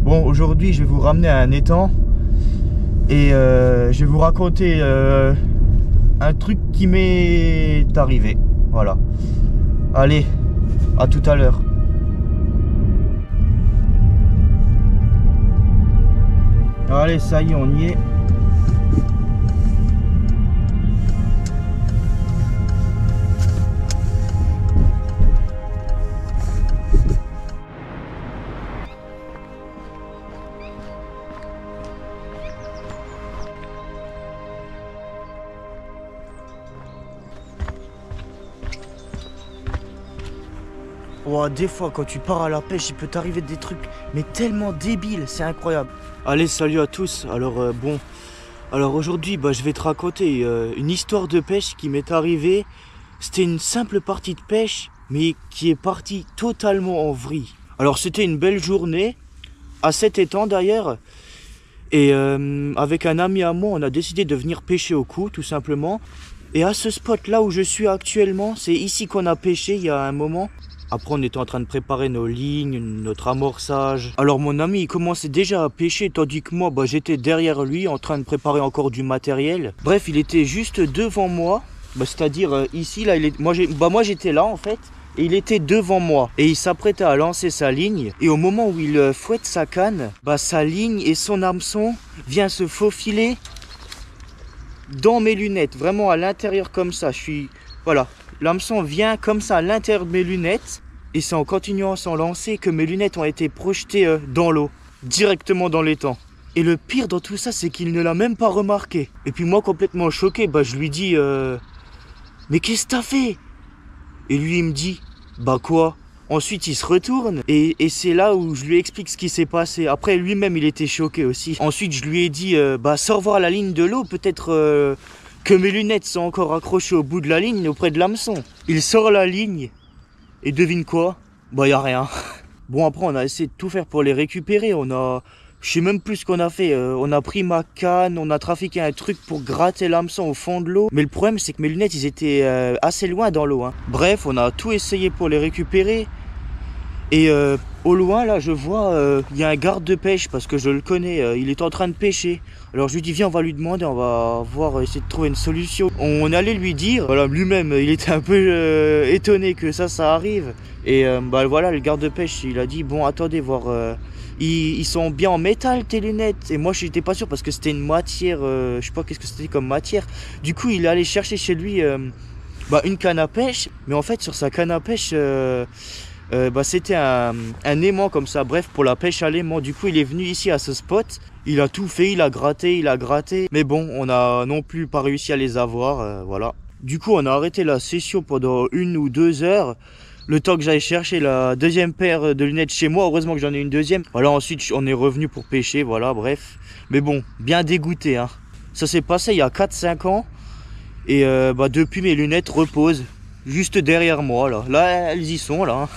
Bon, aujourd'hui je vais vous ramener à un étang et je vais vous raconter un truc qui m'est arrivé. Voilà. Allez, à tout à l'heure. Allez, ça y est, on y est. Oh, des fois quand tu pars à la pêche, il peut t'arriver des trucs mais tellement débiles, c'est incroyable. Allez, salut à tous. Alors aujourd'hui je vais te raconter une histoire de pêche qui m'est arrivée. C'était une simple partie de pêche mais qui est partie totalement en vrille. Alors c'était une belle journée à cet étang d'ailleurs. Et avec un ami à moi, on a décidé de venir pêcher au coup tout simplement. Et à ce spot là où je suis actuellement, c'est ici qu'on a pêché il y a un moment. Après, on était en train de préparer nos lignes, notre amorçage. Alors, mon ami, il commençait déjà à pêcher, tandis que moi, j'étais derrière lui, en train de préparer encore du matériel. Bref, il était juste devant moi, c'est-à-dire ici, là, moi, j'étais là, en fait, et il était devant moi. Et il s'apprêtait à lancer sa ligne. Et au moment où il fouette sa canne, sa ligne et son hameçon vient se faufiler dans mes lunettes, vraiment à l'intérieur comme ça. Voilà. L'hameçon vient comme ça à l'intérieur de mes lunettes et c'est en continuant à s'en lancer que mes lunettes ont été projetées dans l'eau, directement dans l'étang. Et le pire dans tout ça, c'est qu'il ne l'a même pas remarqué. Et puis moi, complètement choqué, je lui dis mais qu'est-ce que t'as fait? Et lui, il me dit quoi? Ensuite, il se retourne et c'est là où je lui explique ce qui s'est passé. Après, lui-même, il était choqué aussi. Ensuite, je lui ai dit sors voir la ligne de l'eau, peut-être... que mes lunettes sont encore accrochées au bout de la ligne auprès de l'hameçon. Il sort la ligne et devine quoi? Y a rien. Bon, après on a essayé de tout faire pour les récupérer. Je sais même plus ce qu'on a fait. On a pris ma canne, on a trafiqué un truc pour gratter l'hameçon au fond de l'eau. Mais le problème c'est que mes lunettes ils étaient assez loin dans l'eau. Bref, on a tout essayé pour les récupérer. Et au loin là je vois il y a un garde de pêche parce que je le connais, il est en train de pêcher. Alors je lui dis viens, on va lui demander, on va voir, essayer de trouver une solution. On allait lui dire, voilà, lui-même il était un peu étonné que ça arrive. Et voilà, le garde de pêche il a dit bon attendez voir, ils sont bien en métal tes lunettes. Et moi je n'étais pas sûr parce que c'était une matière, je sais pas qu'est-ce que c'était comme matière. Du coup il est allé chercher chez lui une canne à pêche, mais en fait sur sa canne à pêche c'était un aimant comme ça, bref, pour la pêche à l'aimant. Du coup il est venu ici à ce spot, il a tout fait, il a gratté, mais bon on a non plus pas réussi à les avoir, voilà. Du coup on a arrêté la session pendant 1 ou 2 heures, le temps que j'aille chercher la deuxième paire de lunettes chez moi. Heureusement que j'en ai une deuxième. Voilà, ensuite on est revenu pour pêcher, voilà, bref. Mais bon, bien dégoûté Ça s'est passé il y a 4-5 ans et depuis mes lunettes reposent juste derrière moi là, elles y sont là.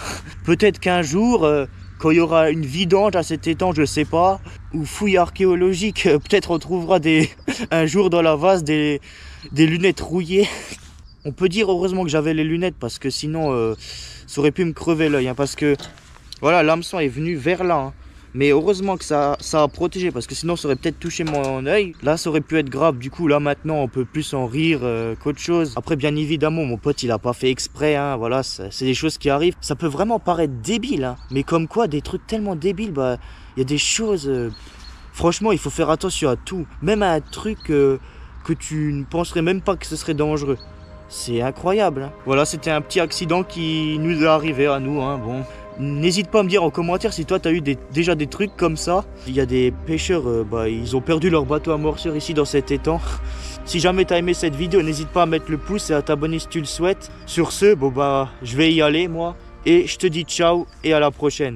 Peut-être qu'un jour, quand il y aura une vidange à cet étang, je sais pas, ou fouille archéologique, peut-être on trouvera un jour dans la vase des lunettes rouillées. On peut dire heureusement que j'avais les lunettes parce que sinon ça aurait pu me crever l'œil, parce que voilà, l'hameçon est venu vers là. Mais heureusement que ça a protégé parce que sinon ça aurait peut-être touché mon œil. Là ça aurait pu être grave. Du coup là maintenant on peut plus en rire qu'autre chose. Après bien évidemment mon pote il a pas fait exprès, voilà, c'est des choses qui arrivent. Ça peut vraiment paraître débile, mais comme quoi des trucs tellement débiles, il y a des choses, franchement il faut faire attention à tout. Même à un truc que tu ne penserais même pas que ce serait dangereux. C'est incroyable. Voilà, c'était un petit accident qui nous est arrivé à nous, bon. N'hésite pas à me dire en commentaire si toi tu as eu déjà des trucs comme ça. Il y a des pêcheurs, ils ont perdu leur bateau à morsure ici dans cet étang. Si jamais tu as aimé cette vidéo, n'hésite pas à mettre le pouce et à t'abonner si tu le souhaites. Sur ce, je vais y aller moi. Et je te dis ciao et à la prochaine.